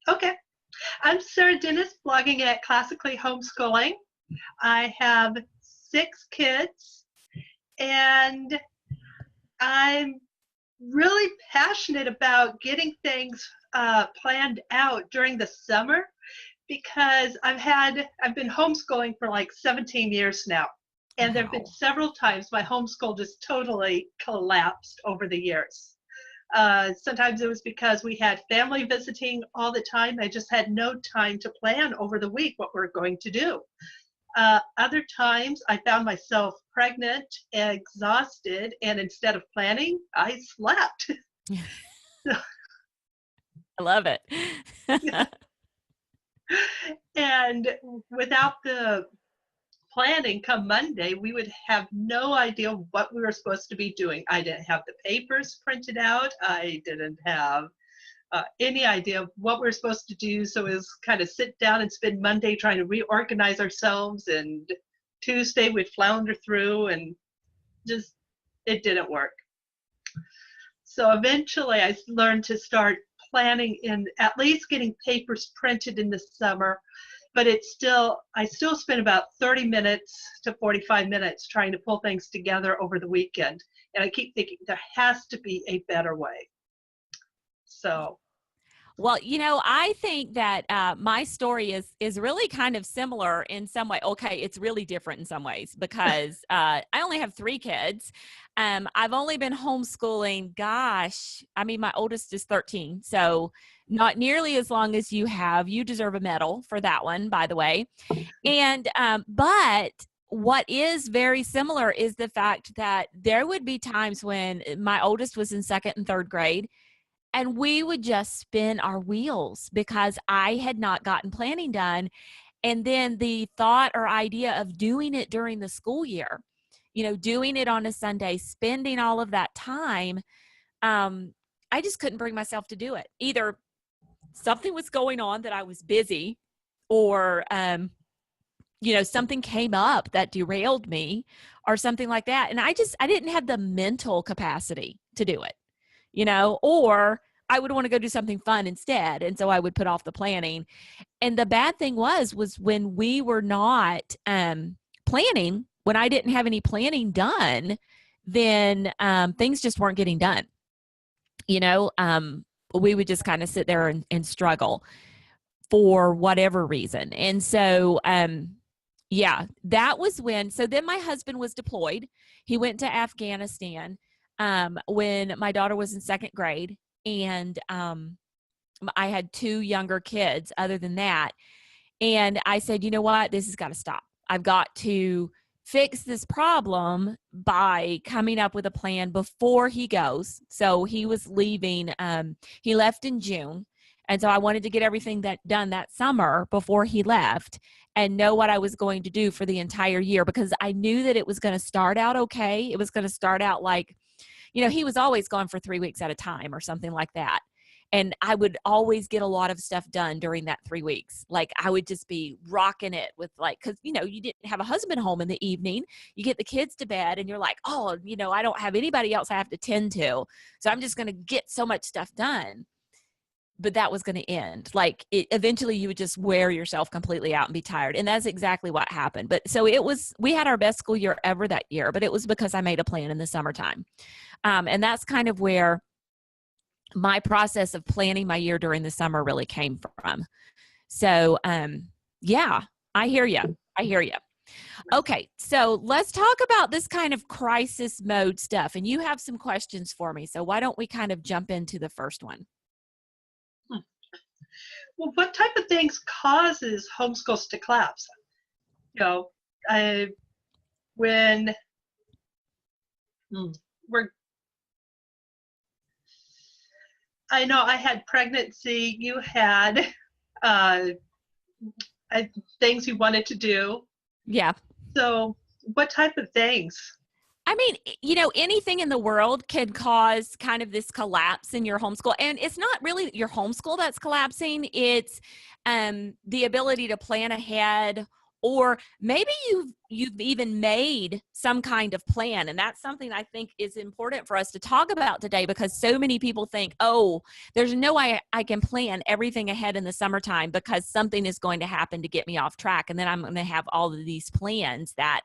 Okay. I'm Sarah Dennis, blogging at Classically Homeschooling. I have 6 kids, and I'm really passionate about getting things planned out during the summer because I've been homeschooling for like 17 years now. And there have been Wow. several times my homeschool just totally collapsed over the years. Sometimes it was because we had family visiting all the time. I just had no time to plan over the week what we're going to do. Other times I found myself pregnant, exhausted, and instead of planning, I slept. I love it. And without the planning, come Monday, we would have no idea what we were supposed to be doing. I didn't have the papers printed out. I didn't have any idea of what we were supposed to do. So it was kind of sit down and spend Monday trying to reorganize ourselves. And Tuesday we'd flounder through and just, it didn't work. So eventually I learned to start planning in at least getting papers printed in the summer, but I still spend about 30 minutes to 45 minutes trying to pull things together over the weekend. And I keep thinking there has to be a better way. So. Well, I think that my story is really kind of similar in some way. Okay, it's really different in some ways because I only have 3 kids. I've only been homeschooling, gosh, I mean, my oldest is 13, so not nearly as long as you have. You deserve a medal for that one, by the way. And but what is very similar is the fact that there would be times when my oldest was in 2nd and 3rd grade, and we would just spin our wheels because I had not gotten planning done. And then the thought or idea of doing it during the school year, doing it on a Sunday, spending all of that time, I just couldn't bring myself to do it. Either something was going on that I was busy, or, something came up that derailed me or something like that. And I didn't have the mental capacity to do it. Or I would want to go do something fun instead. And so I would put off the planning. And the bad thing was when we were not planning, when I didn't have any planning done, then things just weren't getting done. We would just kind of sit there and struggle for whatever reason. And so, that was so then my husband was deployed. He went to Afghanistan when my daughter was in 2nd grade, and I had 2 younger kids other than that. And I said, you know what, this has got to stop. I've got to fix this problem by coming up with a plan before he goes. So he was leaving, he left in June. And so I wanted to get everything done that summer before he left and know what I was going to do for the entire year, because I knew that it was going to start out okay. It was going to start out like, he was always gone for 3 weeks at a time or something like that. And I would always get a lot of stuff done during that 3 weeks. Like I would just be rocking it with because, you didn't have a husband home in the evening. You get the kids to bed and you're like, oh, I don't have anybody else I have to tend to. So I'm just going to get so much stuff done. But that was going to end. Eventually you would just wear yourself completely out and be tired. And that's exactly what happened. But so we had our best school year ever that year, but it was because I made a plan in the summertime. And that's kind of where my process of planning my year during the summer really came from. So, I hear you. Okay. So let's talk about this kind of crisis mode stuff. And you have some questions for me. So why don't we kind of jump into the first one? Well, what type of things causes homeschools to collapse? When I know I had pregnancy, you had things you wanted to do. Yeah. So what type of things? I mean, anything in the world can cause kind of this collapse in your homeschool. And it's not really your homeschool that's collapsing. It's the ability to plan ahead, or maybe you've even made some kind of plan. And that's something I think is important for us to talk about today, because so many people think, oh, there's no way I can plan everything ahead in the summertime because something is going to happen to get me off track. And then I'm going to have all of these plans that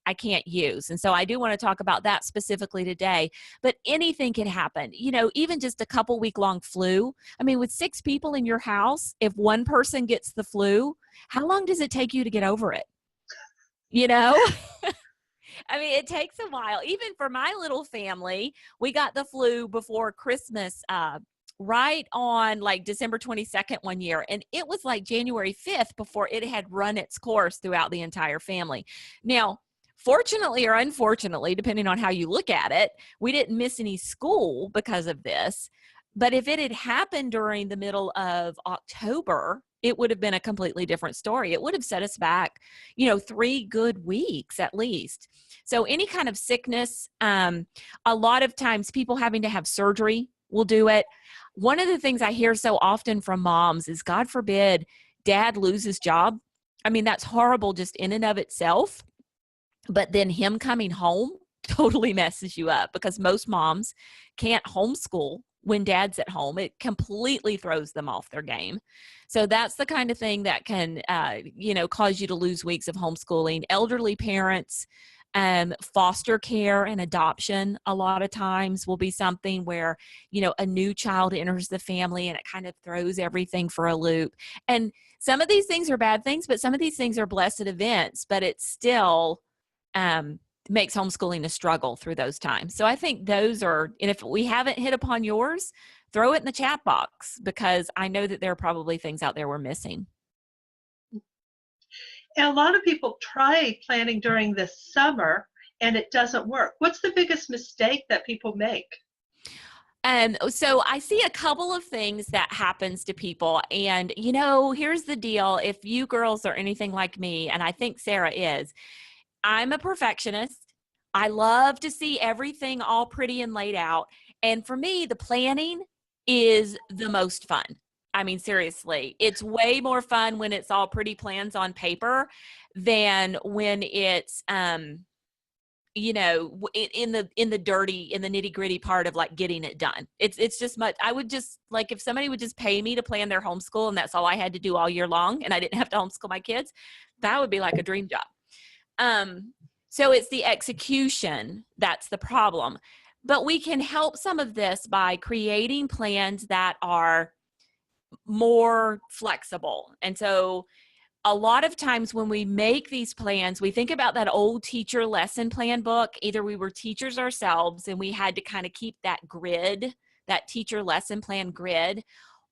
I can't use. And so I do want to talk about that specifically today, but anything can happen, even just a couple week long flu. I mean, with 6 people in your house, if one person gets the flu, how long does it take you to get over it? I mean, it takes a while. Even for my little family, we got the flu before Christmas, right on like December 22nd one year. And it was like January 5th before it had run its course throughout the entire family. Now, fortunately or unfortunately, depending on how you look at it, we didn't miss any school because of this. But if it had happened during the middle of October, it would have been a completely different story. It would have set us back, 3 good weeks at least. So any kind of sickness, a lot of times people having to have surgery will do it. One of the things I hear so often from moms is, God forbid, dad loses his job. I mean, that's horrible just in and of itself. But then him coming home totally messes you up, because most moms can't homeschool when dad's at home. It completely throws them off their game. So that's the kind of thing that can, cause you to lose weeks of homeschooling. Elderly parents, foster care and adoption a lot of times will be something where, a new child enters the family and it kind of throws everything for a loop. And some of these things are bad things, but some of these things are blessed events, but it's still makes homeschooling a struggle through those times. So I think those are, and if we haven't hit upon yours, throw it in the chat box, because I know that there are probably things out there we're missing. And a lot of people try planning during the summer and it doesn't work. What's the biggest mistake that people make? So I see a couple of things that happens to people. And, here's the deal. If you girls are anything like me, and I think Sarah is, I'm a perfectionist. I love to see everything all pretty and laid out. And for me, the planning is the most fun. I mean, seriously, it's way more fun when it's all pretty plans on paper than when it's, in the dirty, in the nitty gritty part of like getting it done. It's just much, I would just like, if somebody would just pay me to plan their homeschool and that's all I had to do all year long and I didn't have to homeschool my kids, that would be like a dream job. So it's the execution that's the problem. But we can help some of this by creating plans that are more flexible. And so a lot of times when we make these plans, we think about that old teacher lesson plan book. Either we were teachers ourselves and we had to kind of keep that grid, that teacher lesson plan grid,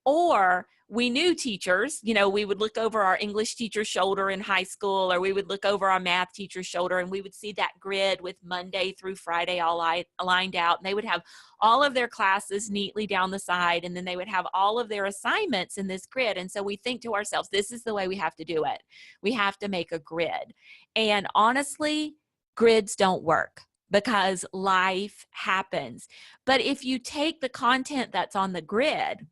or we knew teachers, we would look over our English teacher's shoulder in high school, or we would look over our math teacher's shoulder and we would see that grid with Monday through Friday all aligned out. And they would have all of their classes neatly down the side. And then they would have all of their assignments in this grid. And so we think to ourselves, this is the way we have to do it. We have to make a grid. And honestly, grids don't work, because life happens. But if you take the content that's on the grid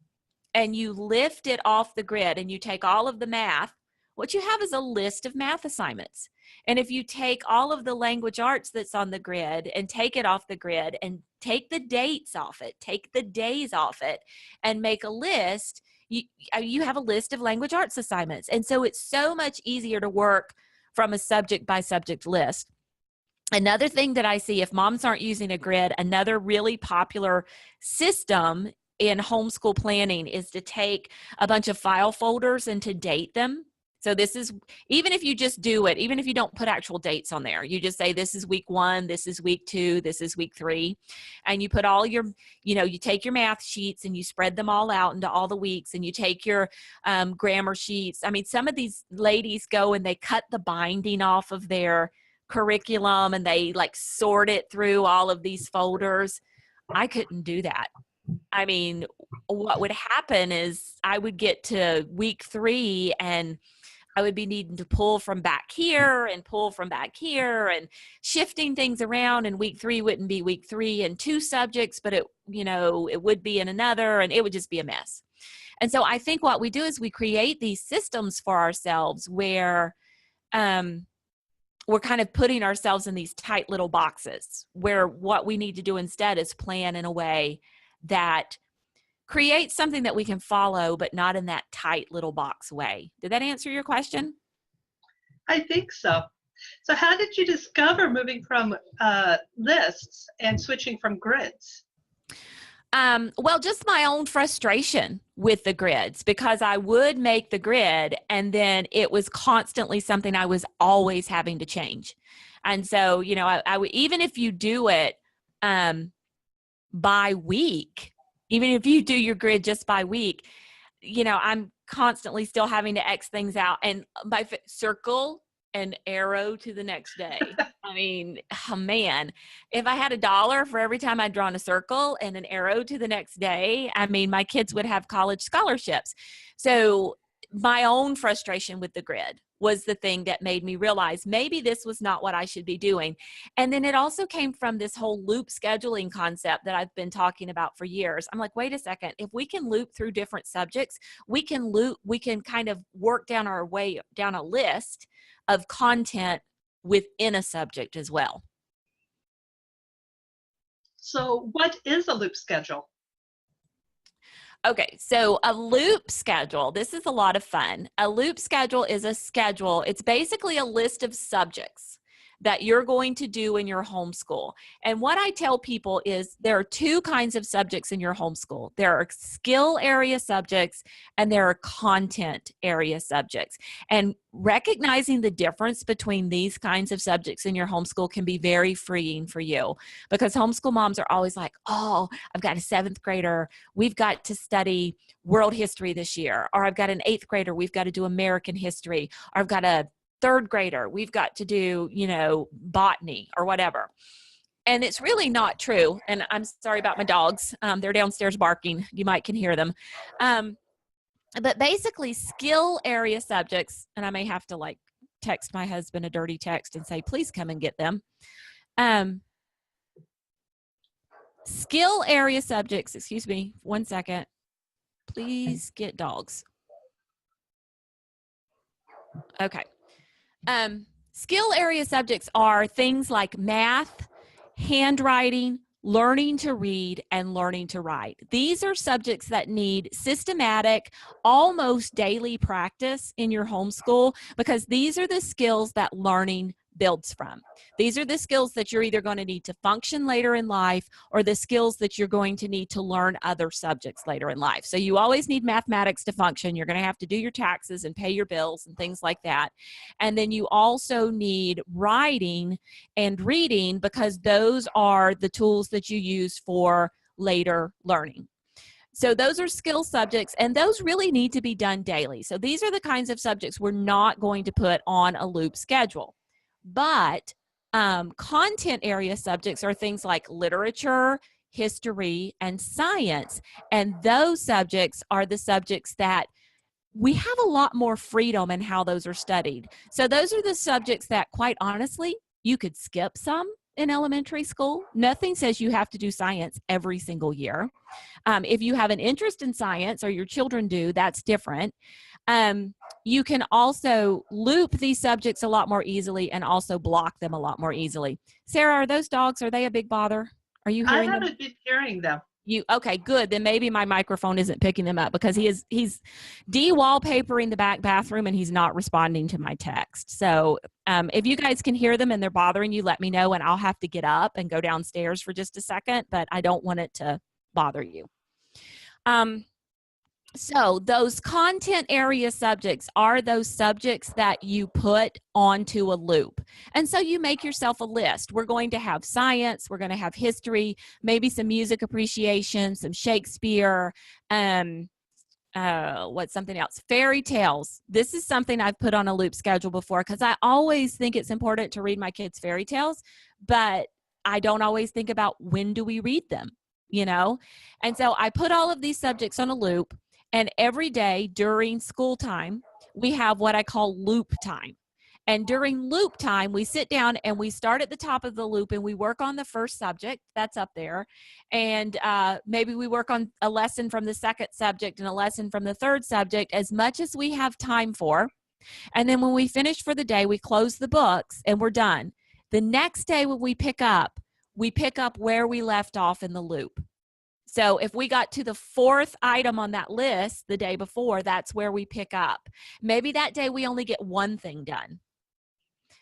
and you lift it off the grid and you take all of the math, what you have is a list of math assignments. And if you take all of the language arts that's on the grid and take it off the grid and take the dates off it, take the days off it, and make a list, you have a list of language arts assignments. And so it's so much easier to work from a subject by subject list. Another thing that I see, if moms aren't using a grid, another really popular system in homeschool planning is to take a bunch of file folders and to date them. So this is, even if you just do it, even if you don't put actual dates on there, you just say, this is week 1, this is week 2, this is week 3. And you put all your, you take your math sheets and you spread them all out into all the weeks, and you take your grammar sheets. I mean, some of these ladies go and they cut the binding off of their curriculum and they like sort it through all of these folders. I couldn't do that. I mean, what would happen is I would get to week 3 and I would be needing to pull from back here and pull from back here and shifting things around. And week 3 wouldn't be week 3 in 2 subjects, but it would be in another, and it would just be a mess. And so I think what we do is we create these systems for ourselves where we're kind of putting ourselves in these tight little boxes where what we need to do instead is plan in a way that creates something that we can follow, but not in that tight little box way. Did that answer your question? I think so. So how did you discover moving from lists and switching from grids? Well, just my own frustration with the grids, because I would make the grid and then it was constantly something I was always having to change. And so, you know, even if you do it by week, even if you do your grid just by week, you know, I'm constantly still having to X things out and by circle and arrow to the next day. I mean, oh man, if I had $1 for every time I'd drawn a circle and an arrow to the next day, I mean, my kids would have college scholarships. So my own frustration with the grid was the thing that made me realize maybe this was not what I should be doing. And then it also came from this whole loop scheduling concept that I've been talking about for years. I'm like, wait a second, if we can loop through different subjects, we can kind of work down our way down a list of content within a subject as well. So what is a loop schedule? Okay, so a loop schedule, this is a lot of fun. A loop schedule is a schedule. It's basically a list of subjects that you're going to do in your homeschool. And what I tell people is there are two kinds of subjects in your homeschool. There are skill area subjects and there are content area subjects. And recognizing the difference between these kinds of subjects in your homeschool can be very freeing for you, because homeschool moms are always like, oh, I've got a 7th grader, we've got to study world history this year, or I've got an 8th grader, we've got to do American history, or I've got a 3rd grader, we've got to do, you know, botany or whatever. And it's really not true. And I'm sorry about my dogs. They're downstairs barking. You might can hear them. But basically skill area subjects, and I may have to like text my husband a dirty text and say, please come and get them. Skill area subjects, excuse me, 1 second. Please get dogs. Okay. Skill area subjects are things like math, handwriting, learning to read, and learning to write. These are subjects that need systematic, almost daily practice in your homeschool, because these are the skills that learning builds from. These are the skills that you're either going to need to function later in life, or the skills that you're going to need to learn other subjects later in life. So you always need mathematics to function. You're going to have to do your taxes and pay your bills and things like that. And then you also need writing and reading, because those are the tools that you use for later learning. So those are skill subjects, and those really need to be done daily. So these are the kinds of subjects we're not going to put on a loop schedule. But content area subjects are things like literature, history, and science. And those subjects are the subjects that we have a lot more freedom in how those are studied. So those are the subjects that, quite honestly, you could skip some in elementary school. Nothing says you have to do science every single year. If you have an interest in science, or your children do, that's different. You can also loop these subjects a lot more easily and also block them a lot more easily. Sarah, are those dogs, are they a big bother? Are you hearing them? I haven't been hearing them. Okay, good. Then maybe my microphone isn't picking them up, because he's de-wallpapering the back bathroom and he's not responding to my text. So if you guys can hear them and they're bothering you, let me know, and I'll have to get up and go downstairs for just a second, but I don't want it to bother you. So those content area subjects are those subjects that you put onto a loop. And so you make yourself a list. We're going to have science, we're going to have history, maybe some music appreciation, some Shakespeare, what's something else? Fairy tales. This is something I've put on a loop schedule before, because I always think it's important to read my kids fairy tales, but I don't always think about when do we read them, you know? And so I put all of these subjects on a loop. And every day during school time, we have what I call loop time. And during loop time, we sit down and we start at the top of the loop and we work on the first subject that's up there. And maybe we work on a lesson from the second subject and a lesson from the third subject, as much as we have time for. And then when we finish for the day, we close the books and we're done. The next day when we pick up where we left off in the loop. So if we got to the fourth item on that list the day before, that's where we pick up. Maybe that day we only get one thing done.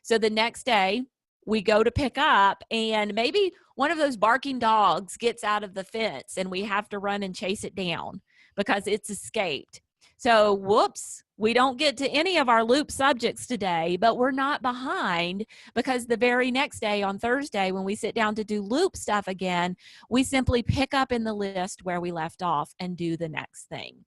So the next day we go to pick up, and maybe one of those barking dogs gets out of the fence and we have to run and chase it down because it's escaped. So whoops, we don't get to any of our loop subjects today, but we're not behind, because the very next day on Thursday, when we sit down to do loop stuff again, we simply pick up in the list where we left off and do the next thing.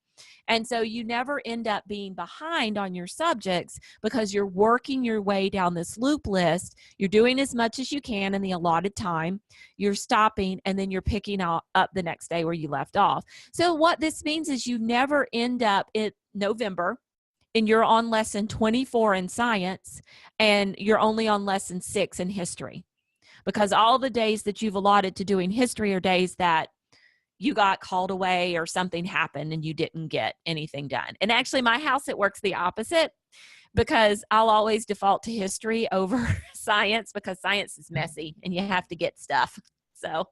And so you never end up being behind on your subjects because you're working your way down this loop list. You're doing as much as you can in the allotted time. You're stopping, and then you're picking up the next day where you left off. So what this means is you never end up in November and you're on lesson 24 in science and you're only on lesson 6 in history, because all the days that you've allotted to doing history are days that you got called away or something happened and you didn't get anything done. And actually my house, it works the opposite, because I'll always default to history over science, because science is messy and you have to get stuff. So.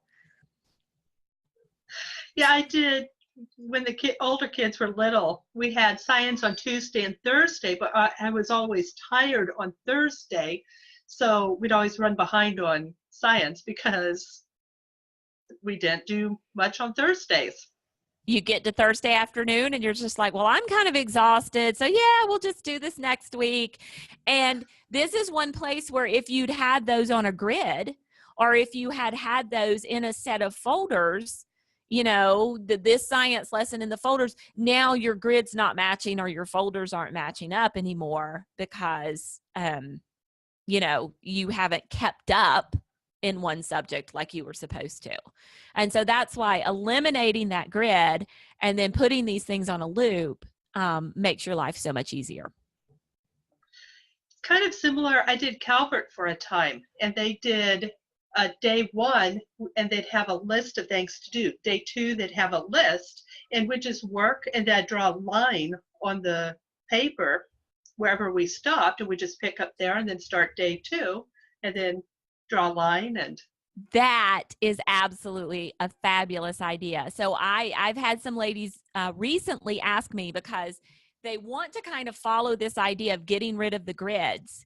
Yeah, I did. When the older kids were little, we had science on Tuesday and Thursday, but I was always tired on Thursday. So we'd always run behind on science because we didn't do much on Thursdays. You get to Thursday afternoon and you're just like, well, I'm kind of exhausted. So yeah, we'll just do this next week. And this is one place where if you'd had those on a grid, or if you had those in a set of folders, you know, this science lesson in the folders, now your grid's not matching or your folders aren't matching up anymore because, you know, you haven't kept up in one subject like you were supposed to. And so that's why eliminating that grid and then putting these things on a loop makes your life so much easier. Kind of similar. I did Calvert for a time, and they did day 1, and they'd have a list of things to do. Day 2, they'd have a list, and we'd just work, and I'd draw a line on the paper wherever we stopped, and we just pick up there and then start day 2, and then draw a line. And that is absolutely a fabulous idea. So I've had some ladies recently ask me, because they want to kind of follow this idea of getting rid of the grids,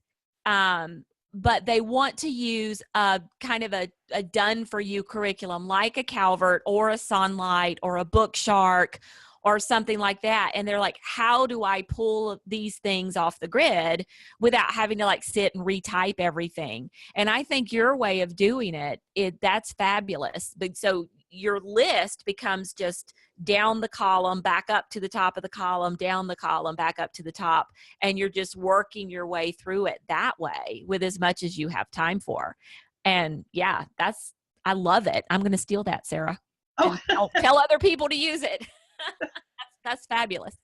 but they want to use a kind of a done-for-you curriculum like a Calvert or a Sunlight or a Bookshark or something like that. And they're like, how do I pull these things off the grid without having to like sit and retype everything? And I think your way of doing that's fabulous. But so your list becomes just down the column, back up to the top of the column, down the column, back up to the top. And you're just working your way through it that way with as much as you have time for. And yeah, I love it. I'm going to steal that, Sarah. Oh, I'll tell other people to use it. That's fabulous.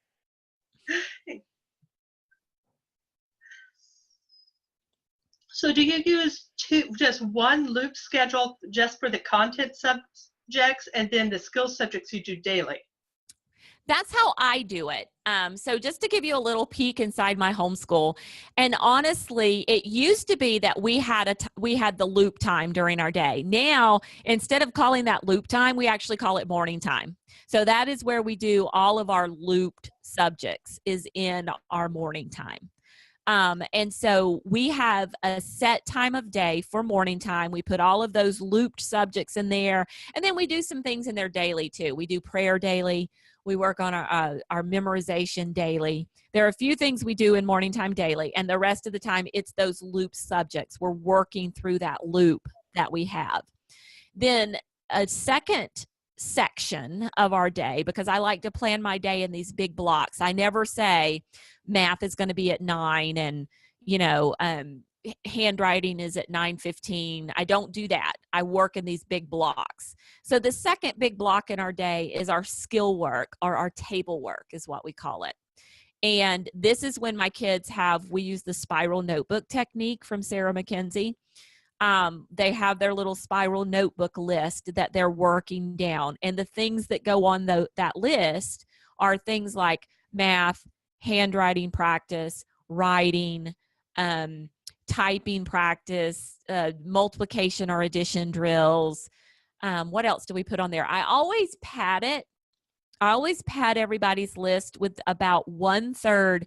So do you use just one loop schedule just for the content subjects, and then the skill subjects you do daily? That's how I do it. So just to give you a little peek inside my homeschool, and honestly, it used to be that we had the loop time during our day. Now, instead of calling that loop time, we actually call it morning time. So that is where we do all of our looped subjects, is in our morning time. And so we have a set time of day for morning time. We put all of those looped subjects in there, and then we do some things in there daily too. We do prayer daily. We work on our memorization daily. There are a few things we do in morning time daily, and the rest of the time it's those loop subjects. We're working through that loop that we have. Then a second section of our day, because I like to plan my day in these big blocks. I never say math is going to be at 9 and, handwriting is at 9:15. I don't do that. I work in these big blocks. So the second big block in our day is our skill work, or our table work is what we call it. And this is when my kids we use the spiral notebook technique from Sarah McKenzie. They have their little spiral notebook list that they're working down. And the things that go on that list are things like math, handwriting practice, writing, typing practice, multiplication or addition drills. What else do we put on there? I always pad it. I always pad everybody's list with about 1/3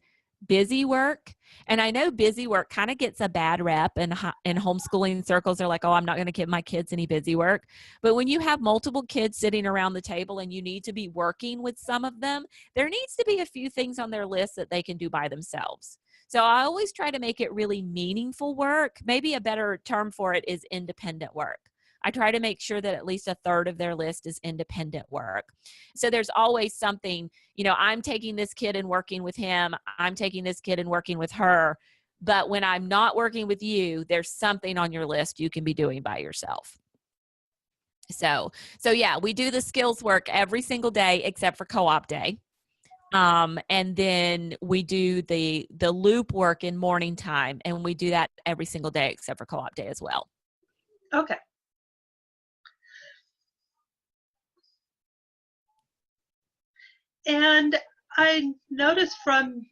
busy work. And I know busy work kind of gets a bad rep in homeschooling circles. They're like, oh, I'm not going to give my kids any busy work. But when you have multiple kids sitting around the table and you need to be working with some of them, there needs to be a few things on their list that they can do by themselves. So I always try to make it really meaningful work. Maybe a better term for it is independent work. I try to make sure that at least 1/3 of their list is independent work. So there's always something, I'm taking this kid and working with him. I'm taking this kid and working with her. But when I'm not working with you, there's something on your list you can be doing by yourself. So yeah, we do the skills work every single day except for co-op day. And then we do the loop work in morning time, and we do that every single day except for co-op day as well. Okay. And I noticed from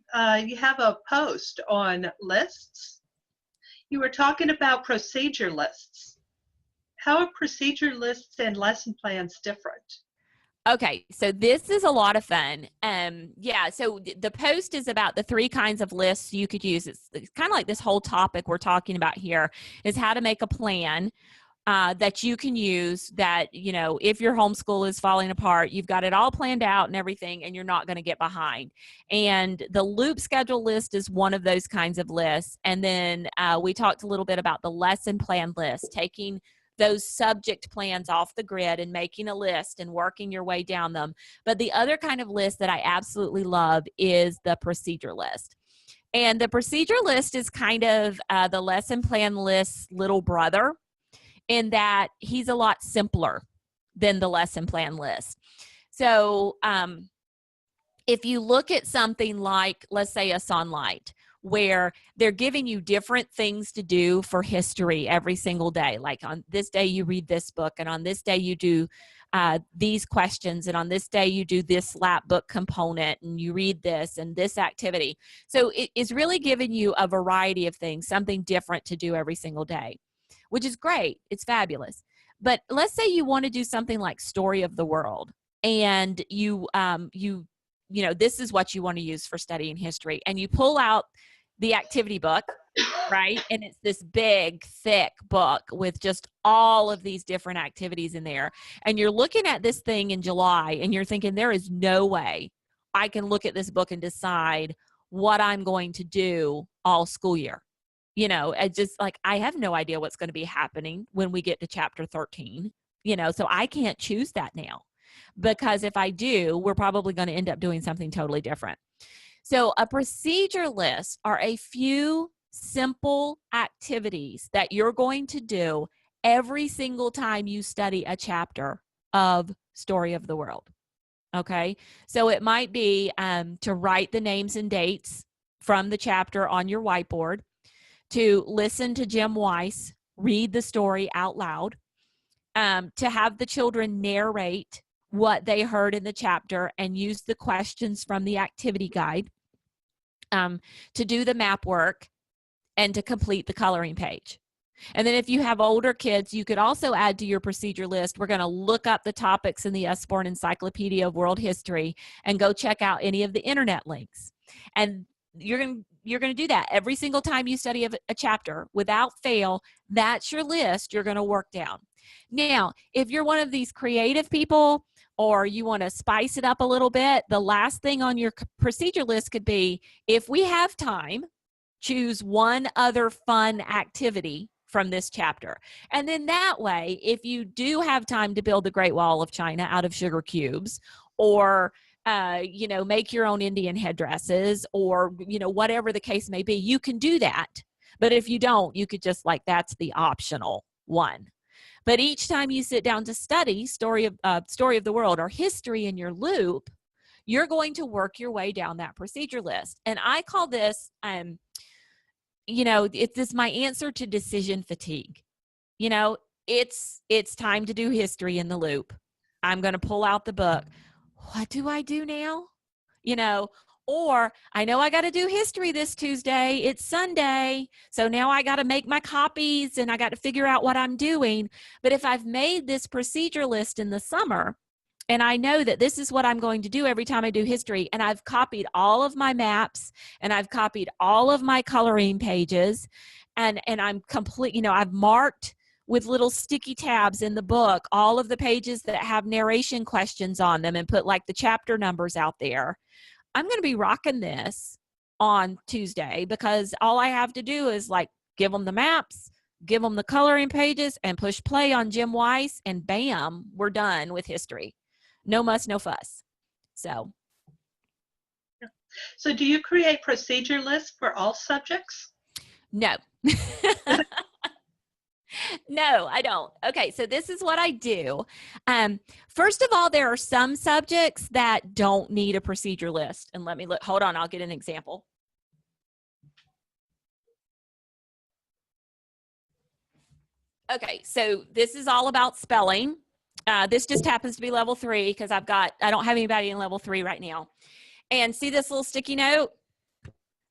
you have a post on lists. You were talking about procedure lists. How are procedure lists and lesson plans different? Okay, so this is a lot of fun. So the post is about the 3 kinds of lists you could use. It's kind of like this whole topic we're talking about here is how to make a plan that you can use that, if your homeschool is falling apart, you've got it all planned out and everything, and you're not going to get behind. And the loop schedule list is one of those kinds of lists. And then we talked a little bit about the lesson plan list, taking those subject plans off the grid and making a list and working your way down them. But the other kind of list that I absolutely love is the procedure list. And the procedure list is kind of the lesson plan list's little brother, in that he's a lot simpler than the lesson plan list. So if you look at something like, let's say, a Sunlight, where they're giving you different things to do for history every single day. Like on this day, you read this book, and on this day, you do these questions, and on this day, you do this lap book component, and you read this and this activity. So it is really giving you a variety of things, something different to do every single day, which is great. It's fabulous. But let's say you want to do something like Story of the World, and this is what you want to use for studying history, and you pull out the activity book, right? And it's this big, thick book with just all of these different activities in there. And you're looking at this thing in July, and you're thinking, there is no way I can look at this book and decide what I'm going to do all school year. It's just like, I have no idea what's going to be happening when we get to chapter 13, so I can't choose that now, because if I do, we're probably going to end up doing something totally different. So a procedure list are a few simple activities that you're going to do every single time you study a chapter of Story of the World. Okay, so it might be to write the names and dates from the chapter on your whiteboard, to listen to Jim Weiss read the story out loud, to have the children narrate what they heard in the chapter and use the questions from the activity guide, to do the map work, and to complete the coloring page. And then if you have older kids, you could also add to your procedure list, we're going to look up the topics in the Usborne Encyclopedia of World History and go check out any of the internet links. And you're going to do that every single time you study a chapter without fail. That's your list you're going to work down. Now, if you're one of these creative people, or you want to spice it up a little bit, the last thing on your procedure list could be, if we have time, choose one other fun activity from this chapter. And then that way, if you do have time to build the Great Wall of China out of sugar cubes, or make your own Indian headdresses, or whatever the case may be, you can do that. But if you don't, you could just, that's the optional one. But each time you sit down to study Story of the World or history in your loop, you're going to work your way down that procedure list. And I call this, it's my answer to decision fatigue. It's time to do history in the loop. I'm going to pull out the book. What do I do now? Or I know I got to do history this Tuesday. It's Sunday. So now I got to make my copies and I got to figure out what I'm doing. But if I've made this procedure list in the summer and I know that this is what I'm going to do every time I do history, and I've copied all of my maps and I've copied all of my coloring pages, and I'm complete, I've marked with little sticky tabs in the book all of the pages that have narration questions on them and put like the chapter numbers out there. I'm going to be rocking this on Tuesday because all I have to do is like give them the maps, give them the coloring pages, and push play on Jim Weiss, and bam, we're done with history. No muss, no fuss. So do you create procedure lists for all subjects? No. No, I don't. Okay, so this is what I do. First of all, there are some subjects that don't need a procedure list. And let me look. Hold on, I'll get an example. Okay, so this is all about spelling. This just happens to be level 3 because I don't have anybody in level 3 right now. And see this little sticky note?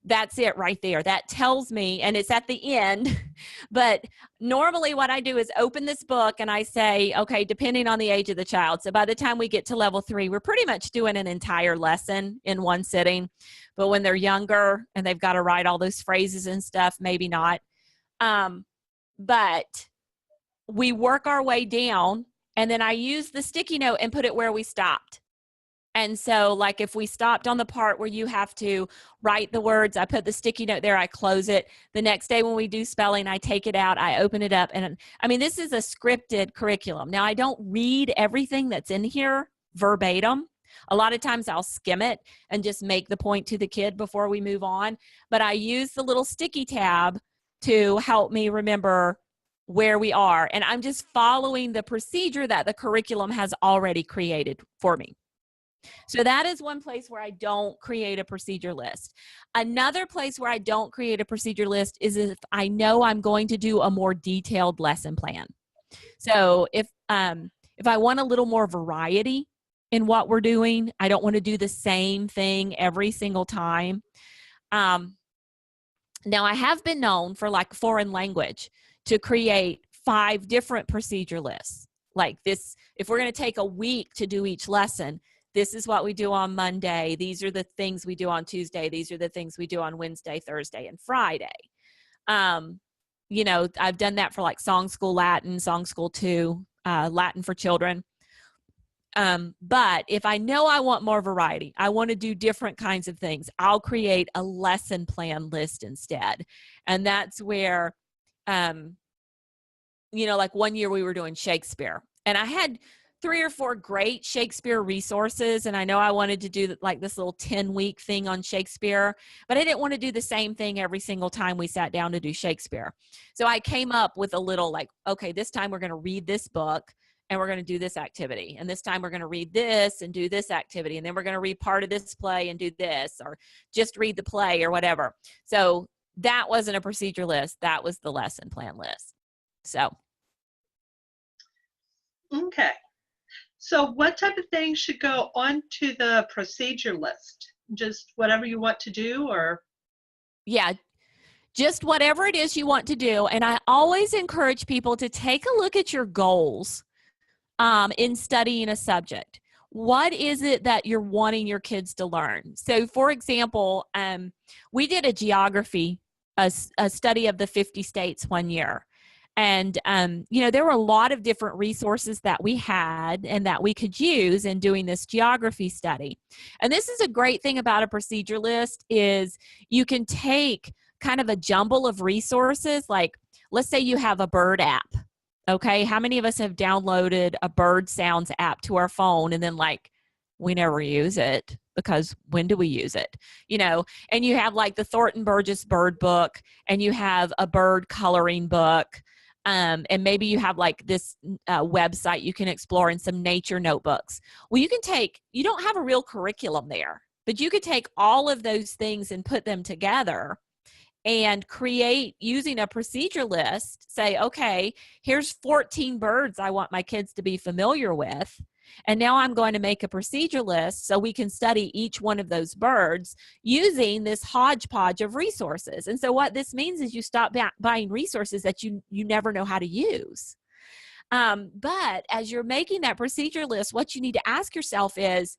That's it right there. That tells me, and it's at the end, but normally what I do is open this book and I say, okay, depending on the age of the child. So by the time we get to level 3, we're pretty much doing an entire lesson in one sitting. But when they're younger and they've got to write all those phrases and stuff, maybe not. But we work our way down, and then I use the sticky note and put it where we stopped. And so like if we stopped on the part where you have to write the words, I put the sticky note there, I close it. The next day when we do spelling, I take it out, I open it up. And I mean, this is a scripted curriculum. Now, I don't read everything that's in here verbatim. A lot of times I'll skim it and just make the point to the kid before we move on. But I use the little sticky tab to help me remember where we are. And I'm just following the procedure that the curriculum has already created for me. So that is one place where I don't create a procedure list. Another place where I don't create a procedure list is if I know I'm going to do a more detailed lesson plan. So if I want a little more variety in what we're doing, I don't want to do the same thing every single time. Now I have been known for like foreign language to create 5 different procedure lists. Like this, if we're going to take a week to do each lesson, this is what we do on Monday. These are the things we do on Tuesday. These are the things we do on Wednesday, Thursday, and Friday. I've done that for like Song School Latin, Song School 2, Latin for children. But if I know I want more variety, I want to do different kinds of things, I'll create a lesson plan list instead. And that's where, like one year we were doing Shakespeare, and I had 3 or 4 great Shakespeare resources. And I know I wanted to do like this little 10-week thing on Shakespeare, but I didn't want to do the same thing every single time we sat down to do Shakespeare. So I came up with a little like, okay, this time we're going to read this book and we're going to do this activity. And this time we're going to read this and do this activity. And then we're going to read part of this play and do this, or just read the play or whatever. So that wasn't a procedure list. That was the lesson plan list. So. Okay. So what type of things should go onto the procedure list? Just whatever you want to do, or? Yeah, just whatever it is you want to do. And I always encourage people to take a look at your goals in studying a subject. What is it that you're wanting your kids to learn? So for example, we did a geography, a study of the 50 states one year. And, there were a lot of different resources that we had and that we could use in doing this geography study. And this is a great thing about a procedure list is you can take kind of a jumble of resources. Like, let's say you have a bird app. Okay. How many of us have downloaded a bird sounds app to our phone and then like, we never use it because when do we use it? And you have like the Thornton Burgess bird book, and you have a bird coloring book. And maybe you have like this website you can explore in some nature notebooks. Well, you don't have a real curriculum there, but you could take all of those things and put them together and create using a procedure list. Say, okay, here's 14 birds I want my kids to be familiar with. And now I'm going to make a procedure list so we can study each one of those birds using this hodgepodge of resources. And so what this means is you stop buying resources that you never know how to use. But as you're making that procedure list, what you need to ask yourself is,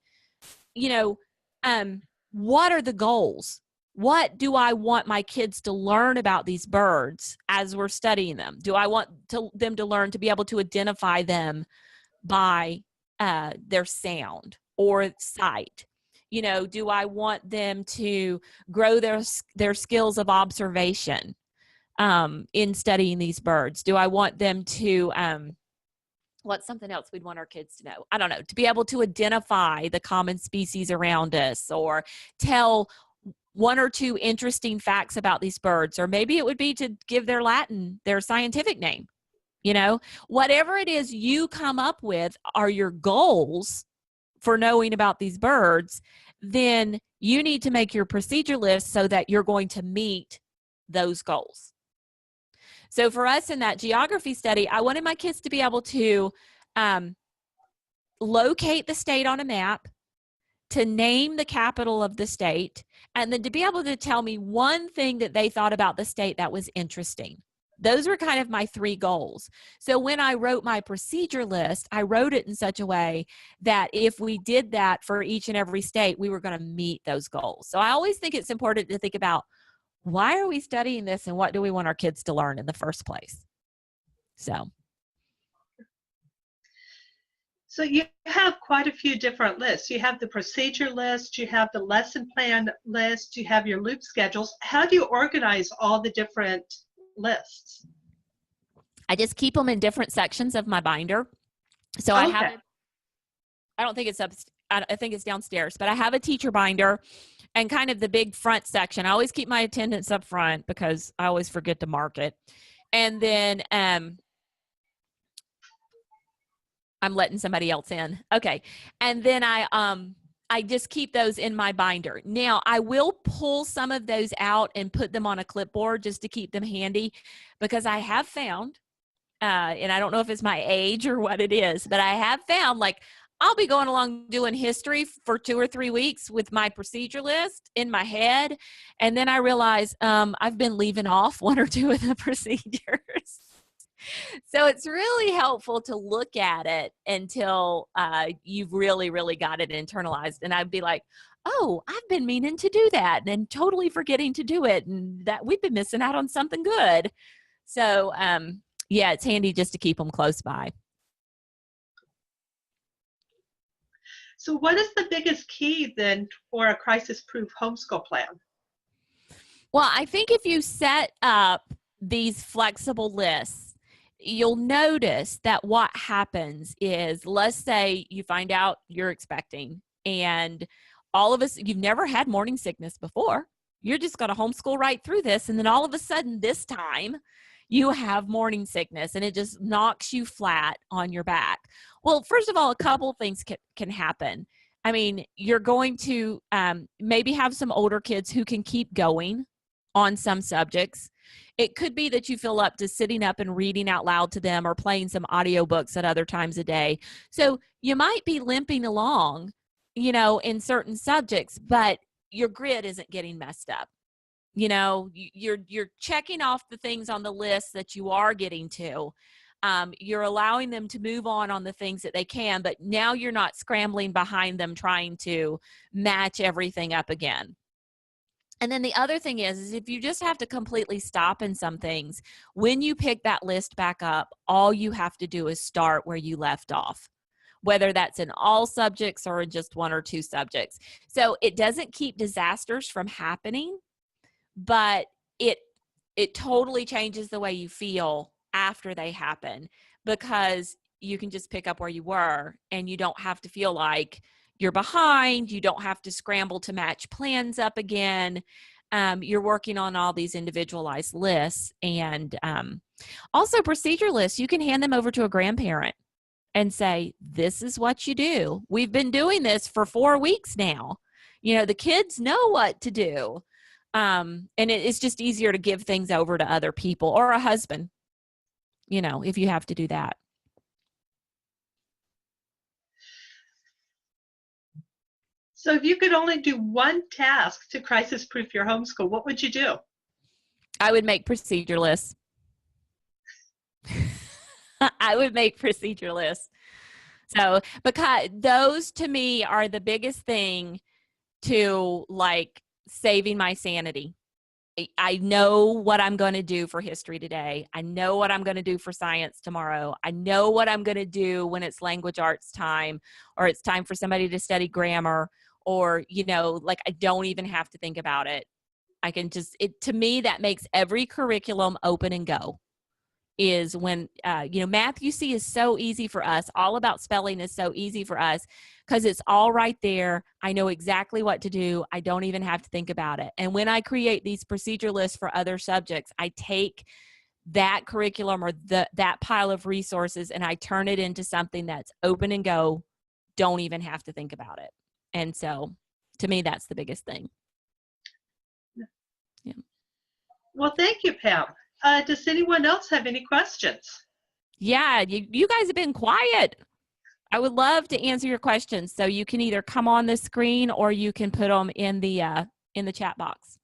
what are the goals? What do I want my kids to learn about these birds as we're studying them? Do I want them to learn to be able to identify them by their sound or sight? Do I want them to grow their skills of observation in studying these birds? Do I want them to what's something else we'd want our kids to know? I don't know, to be able to identify the common species around us, or tell one or two interesting facts about these birds, or maybe it would be to give their scientific name. Whatever it is you come up with are your goals for knowing about these birds, then you need to make your procedure list so that you're going to meet those goals. So for us in that geography study, I wanted my kids to be able to locate the state on a map, to name the capital of the state, and then to be able to tell me one thing that they thought about the state that was interesting. Those were kind of my 3 goals. So when I wrote my procedure list, I wrote it in such a way that if we did that for each and every state, we were going to meet those goals. So I always think it's important to think about, why are we studying this and what do we want our kids to learn in the first place? So you have quite a few different lists. You have the procedure list, you have the lesson plan list, you have your loop schedules. How do you organize all the different lists? I just keep them in different sections of my binder. So I have it. I don't think it's up. I think it's downstairs, but I have a teacher binder and kind of the big front section. I always keep my attendance up front because I always forget to mark it. And then I'm letting somebody else in. Okay. And then I just keep those in my binder. Now, I will pull some of those out and put them on a clipboard just to keep them handy, because I have found, and I don't know if it's my age or what it is, but I have found, like, I'll be going along doing history for 2 or 3 weeks with my procedure list in my head. And then I realize I've been leaving off 1 or 2 of the procedures. So it's really helpful to look at it until you've really, really got it internalized. And I'd be like, oh, I've been meaning to do that and totally forgetting to do it. And that we've been missing out on something good. So yeah, it's handy just to keep them close by. So what is the biggest key then for a crisis-proof homeschool plan? Well, I think if you set up these flexible lists, you'll notice that what happens is, let's say you find out you're expecting, and all of us, you've never had morning sickness before. You're just going to homeschool right through this. And then all of a sudden this time you have morning sickness and it just knocks you flat on your back. Well, first of all, a couple of things can happen. I mean, you're going to maybe have some older kids who can keep going on some subjects. It could be that you feel up to sitting up and reading out loud to them or playing some audiobooks at other times a day. So you might be limping along, you know, in certain subjects, but your grid isn't getting messed up. You know, you're checking off the things on the list that you are getting to. You're allowing them to move on the things that they can, but now you're not scrambling behind them trying to match everything up again. And then the other thing is if you just have to completely stop in some things, when you pick that list back up, all you have to do is start where you left off, whether that's in all subjects or in just 1 or 2 subjects. So it doesn't keep disasters from happening, but it totally changes the way you feel after they happen, because you can just pick up where you were and you don't have to feel like you're behind. You don't have to scramble to match plans up again. You're working on all these individualized lists, and also procedure lists. You can hand them over to a grandparent and say, this is what you do. We've been doing this for 4 weeks now. You know, the kids know what to do. And it's just easier to give things over to other people, or a husband, you know, if you have to do that. So if you could only do one task to crisis-proof your homeschool, what would you do? I would make procedure lists. I would make procedure lists. So, because those to me are the biggest thing to like saving my sanity. I know what I'm going to do for history today. I know what I'm going to do for science tomorrow. I know what I'm going to do when it's language arts time, or it's time for somebody to study grammar, or, like I don't even have to think about it. I can just, to me, that makes every curriculum open and go. Is when, math UC is so easy for us. All about spelling is so easy for us because it's all right there. I know exactly what to do. I don't even have to think about it. And when I create these procedure lists for other subjects, I take that curriculum or that pile of resources and I turn it into something that's open and go. Don't even have to think about it. And so to me, that's the biggest thing. Yeah. Well, thank you, Pam. Does anyone else have any questions? Yeah, you guys have been quiet. I would love to answer your questions. So you can either come on the screen or you can put them in the chat box.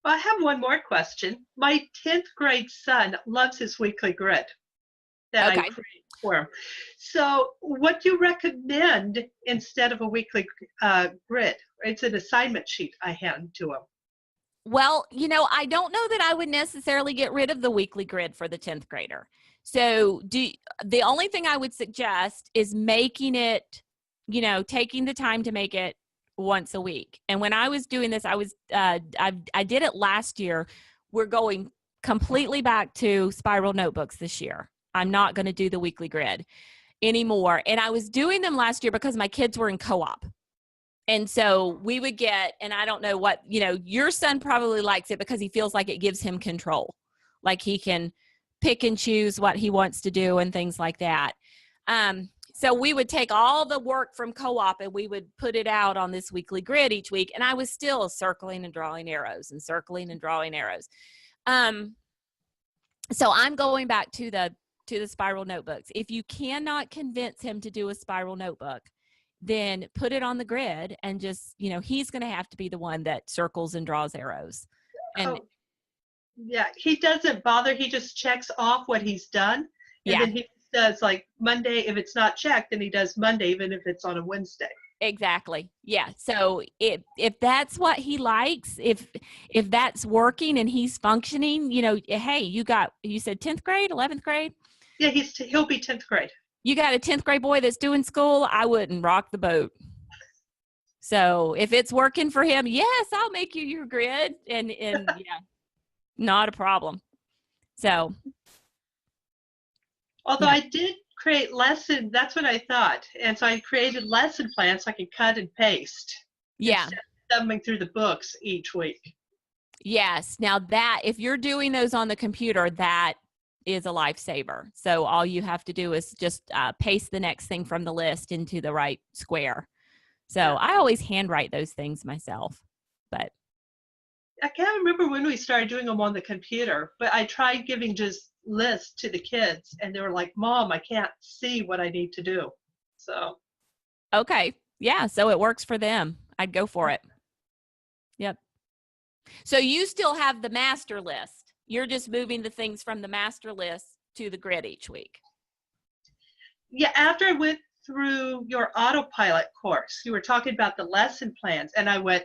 Well, I have one more question. My 10th grade son loves his weekly grid that I create for him. So what do you recommend instead of a weekly grid? It's an assignment sheet I hand to him. Well, I don't know that I would necessarily get rid of the weekly grid for the 10th grader. So the only thing I would suggest is making it, taking the time to make it once a week. And when I was doing this, I did it last year. We're going completely back to spiral notebooks this year. I'm not going to do the weekly grid anymore. And I was doing them last year because my kids were in co-op. And so we would get, and I don't know what, your son probably likes it because he feels like it gives him control. Like he can pick and choose what he wants to do and things like that. So we would take all the work from co-op and we would put it out on this weekly grid each week. And I was still circling and drawing arrows and circling and drawing arrows. So I'm going back to the spiral notebooks. If you cannot convince him to do a spiral notebook, then put it on the grid and just, he's going to have to be the one that circles and draws arrows. And yeah, he doesn't bother. He just checks off what he's done. And then he does like Monday. If it's not checked, then he does Monday, even if it's on a Wednesday. Exactly. Yeah. So if that's what he likes, if that's working and he's functioning, hey, you said 10th grade, 11th grade? Yeah, he'll be 10th grade. You got a 10th grade boy that's doing school, I wouldn't rock the boat. So if it's working for him, yes, I'll make you your grid and yeah, not a problem. So. Although I did create lesson, that's what I thought. And so I created lesson plans so I could cut and paste. Yeah. Instead of thumbing through the books each week. Yes. Now that, if you're doing those on the computer, that is a lifesaver. So all you have to do is just paste the next thing from the list into the right square. So I always handwrite those things myself, but. I can't remember when we started doing them on the computer, but I tried giving just lists to the kids and they were like, Mom, I can't see what I need to do. So. Okay. Yeah. So it works for them. I'd go for it. Yep. So you still have the master list. You're just moving the things from the master list to the grid each week. Yeah, after I went through your autopilot course, you were talking about the lesson plans, and I went,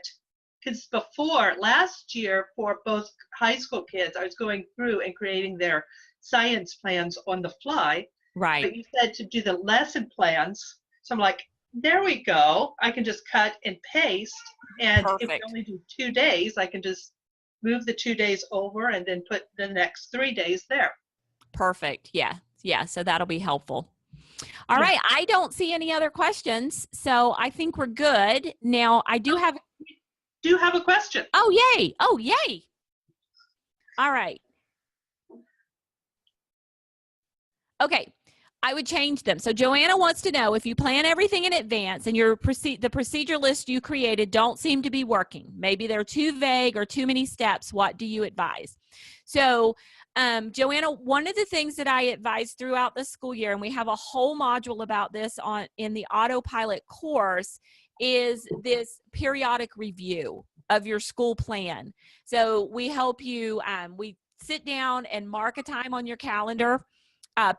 because before, last year, for both high school kids, I was going through and creating their science plans on the fly. Right. But you said to do the lesson plans, so I'm like, there we go. I can just cut and paste, and Perfect. If we only do 2 days, I can just move the 2 days over and then put the next 3 days there. Perfect. Yeah. Yeah. So that'll be helpful. All right. I don't see any other questions. So I think we're good. Now I do have a question. Oh, yay. Oh, yay. All right. Okay. I would change them. So Joanna wants to know, if you plan everything in advance and the procedure list you created don't seem to be working, maybe they're too vague or too many steps, what do you advise? So Joanna, one of the things that I advise throughout the school year, and we have a whole module about this in the autopilot course, is this periodic review of your school plan. So we help you, we sit down and mark a time on your calendar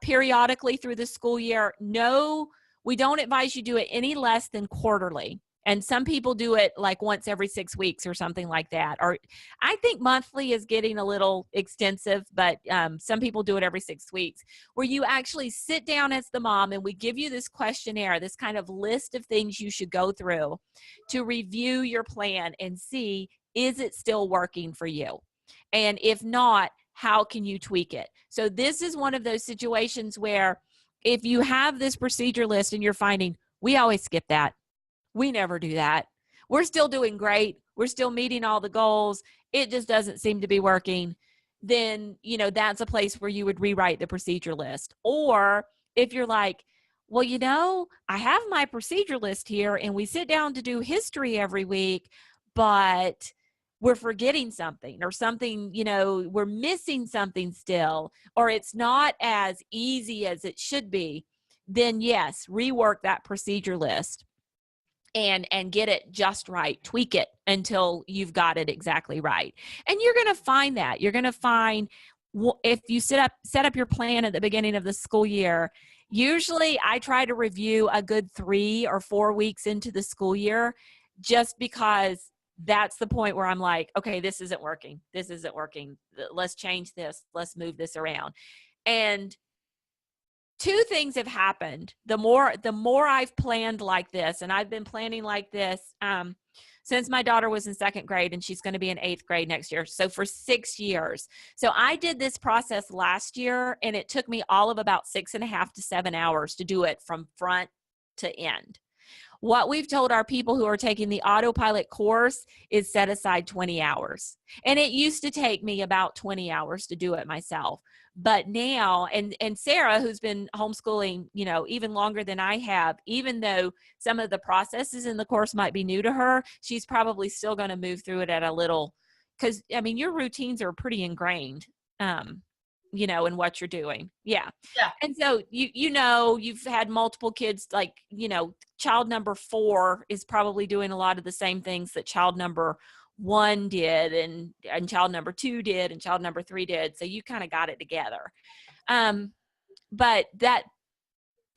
periodically through the school year. No, we don't advise you do it any less than quarterly. And some people do it like once every 6 weeks or something like that. Or I think monthly is getting a little extensive, but some people do it every 6 weeks, where you actually sit down as the mom and we give you this questionnaire, this kind of list of things you should go through to review your plan and see, is it still working for you? And if not, how can you tweak it? So this is one of those situations where if you have this procedure list and you're finding, we always skip that. We never do that. We're still doing great. We're still meeting all the goals. It just doesn't seem to be working. Then, you know, that's a place where you would rewrite the procedure list. Or if you're like, well, you know, I have my procedure list here and we sit down to do history every week, but we're forgetting something or something, you know, we're missing something still, or it's not as easy as it should be, then yes, rework that procedure list and get it just right, tweak it until you've got it exactly right. And you're going to find that. You're going to find if you set up your plan at the beginning of the school year, usually I try to review a good 3 or 4 weeks into the school year, just because that's the point where I'm like, okay, this isn't working. This isn't working. Let's change this. Let's move this around. And 2 things have happened. The more I've planned like this, and I've been planning like this since my daughter was in 2nd grade, and she's going to be in 8th grade next year. So for 6 years. So I did this process last year, and it took me all of about 6.5 to 7 hours to do it from front to end. What we've told our people who are taking the autopilot course is set aside 20 hours. And it used to take me about 20 hours to do it myself. But now, and Sarah, who's been homeschooling, you know, even longer than I have, even though some of the processes in the course might be new to her, she's probably still going to move through it at a little, because, I mean, your routines are pretty ingrained, you know, in what you're doing. Yeah. Yeah. And so, you know, you've had multiple kids, like, you know, child number 4 is probably doing a lot of the same things that child number 1 did and child number 2 did and child number 3 did. So you kind of got it together. But that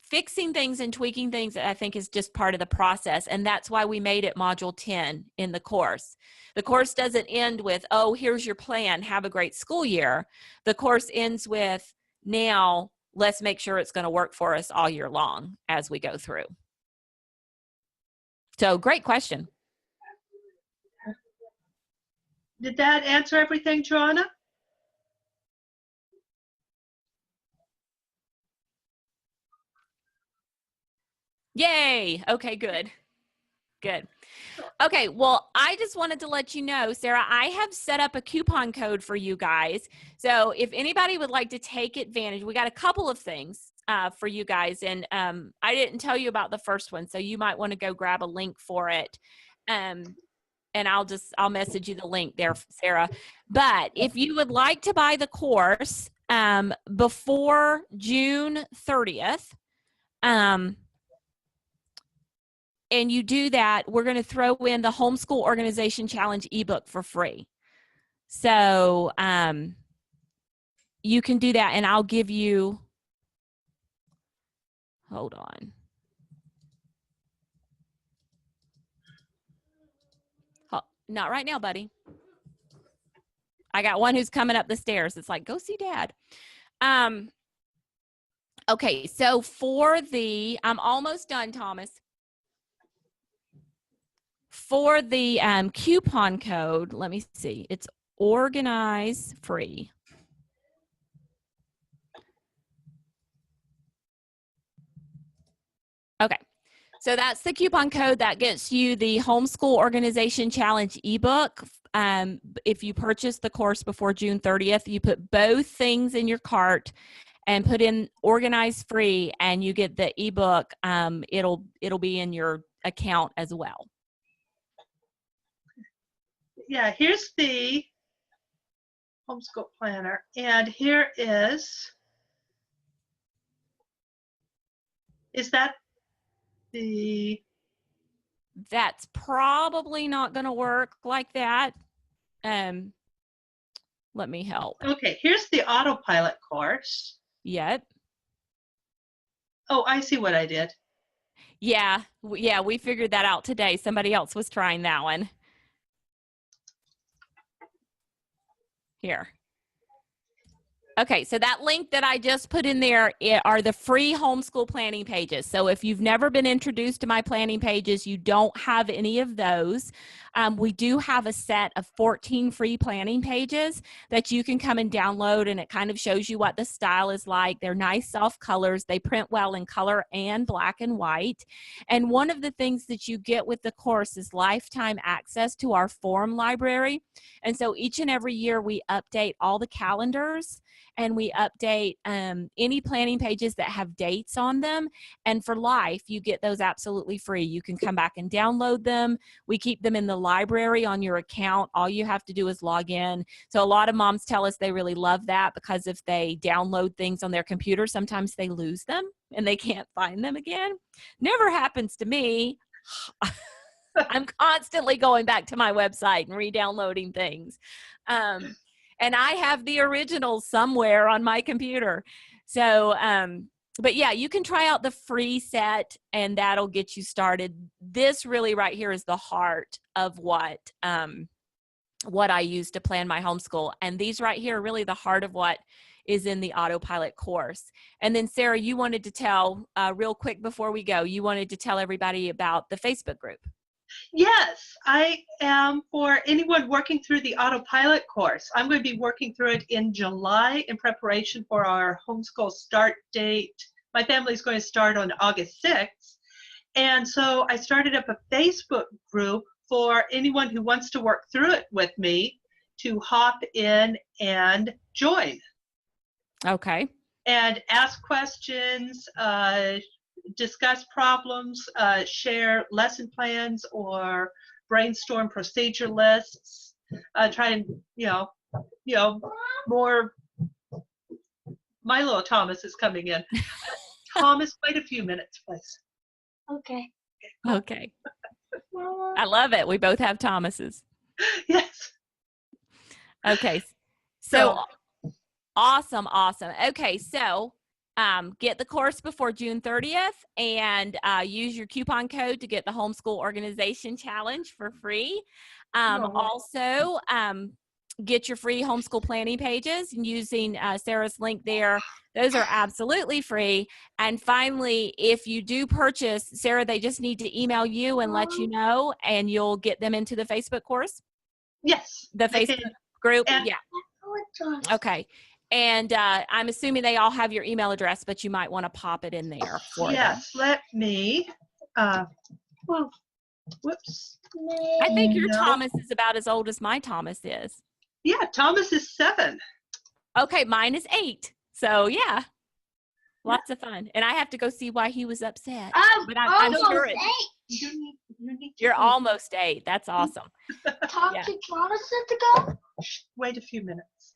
fixing things and tweaking things, I think, is just part of the process. And that's why we made it module 10 in the course. The course doesn't end with, oh, here's your plan, have a great school year. The course ends with, now let's make sure it's going to work for us all year long as we go through. So great question. Did that answer everything, Joanna? Yay. Okay, good. Good. Okay, well, I just wanted to let you know, Sarah, I have set up a coupon code for you guys. So if anybody would like to take advantage, we got a couple of things for you guys. And I didn't tell you about the first one, so you might want to go grab a link for it. And I'll message you the link there, Sarah. But if you would like to buy the course before June 30th, and you do that, we're going to throw in the Homeschool Organization Challenge ebook for free. So you can do that, and I'll give you, hold on. Oh, not right now, buddy. I got one who's coming up the stairs. It's like, go see Dad. Okay, so for the, I'm almost done, Thomas. For the coupon code, let me see. It's organize free. Okay, so that's the coupon code that gets you the Homeschool Organization Challenge ebook. If you purchase the course before June 30th, you put both things in your cart and put in organize free, and you get the ebook. It'll be in your account as well. Yeah, here's the homeschool planner. And here is that the, That's probably not going to work like that. Let me help. okay, here's the autopilot course. Yep. Oh, I see what I did. Yeah, we figured that out today. Somebody else was trying that one. Here. Okay, so that link that I just put in there are the free homeschool planning pages. So if you've never been introduced to my planning pages, you don't have any of those. We do have a set of 14 free planning pages that you can come and download, and it kind of shows you what the style is like. They're nice, soft colors. They print well in color and black and white. And one of the things that you get with the course is lifetime access to our form library. And so each and every year we update all the calendars, and we update any planning pages that have dates on them. And for life, you get those absolutely free. You can come back and download them. We keep them in the library on your account. All you have to do is log in. So a lot of moms tell us they really love that, because if they download things on their computer, sometimes they lose them and they can't find them again. Never happens to me. I'm constantly going back to my website and re-downloading things. And I have the originals somewhere on my computer. So, but yeah, you can try out the free set and that'll get you started. This really right here is the heart of what I use to plan my homeschool. And these right here are really the heart of what is in the autopilot course. And then Sarah, you wanted to tell real quick before we go, you wanted to tell everybody about the Facebook group. Yes, I am. For anyone working through the autopilot course, I'm going to be working through it in July in preparation for our homeschool start date. My family's going to start on August 6th. And so I started up a Facebook group for anyone who wants to work through it with me to hop in and join. Okay. And ask questions, discuss problems, share lesson plans, or brainstorm procedure lists. Try and, more. My little Thomas is coming in. Thomas, wait a few minutes, please. Okay. Okay. I love it. We both have Thomases. Yes. Okay. So awesome. Okay. So get the course before June 30th and use your coupon code to get the Homeschool Organization Challenge for free. Also, get your free homeschool planning pages and using Sarah's link there. Those are absolutely free. And finally, if you do purchase, Sarah, they just need to email you and let you know, and you'll get them into the Facebook course? Yes. The Facebook group? And yeah. Okay. And I'm assuming they all have your email address, but you might want to pop it in there for them. Yes, let me, whoops. I think your Thomas is about as old as my Thomas is. Yeah, Thomas is 7. Okay, mine is 8. So yeah, lots of fun. And I have to go see why he was upset. But I'm sure 8. You're almost 8. That's awesome. Talk to Jonathan to go. Wait a few minutes.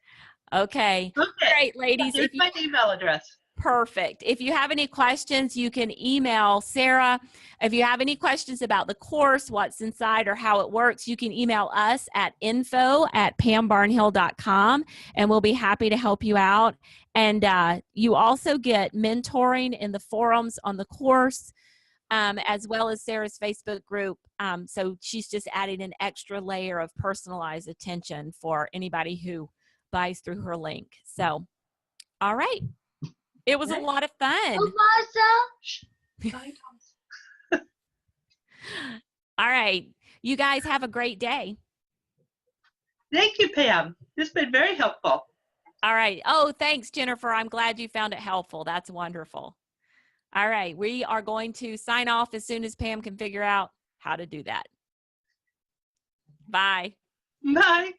Okay. All right, ladies. Here's my email address. Perfect. If you have any questions, you can email Sarah. If you have any questions about the course, what's inside, or how it works, you can email us at info@pambarnhill.com, and we'll be happy to help you out. And you also get mentoring in the forums on the course, as well as Sarah's Facebook group. So she's just adding an extra layer of personalized attention for anybody who buys through her link. So, all right. It was a lot of fun. Bye, Thomas. All right. You guys have a great day. Thank you, Pam. This has been very helpful. All right. Oh, thanks, Jennifer. I'm glad you found it helpful. That's wonderful. All right. We are going to sign off as soon as Pam can figure out how to do that. Bye. Bye.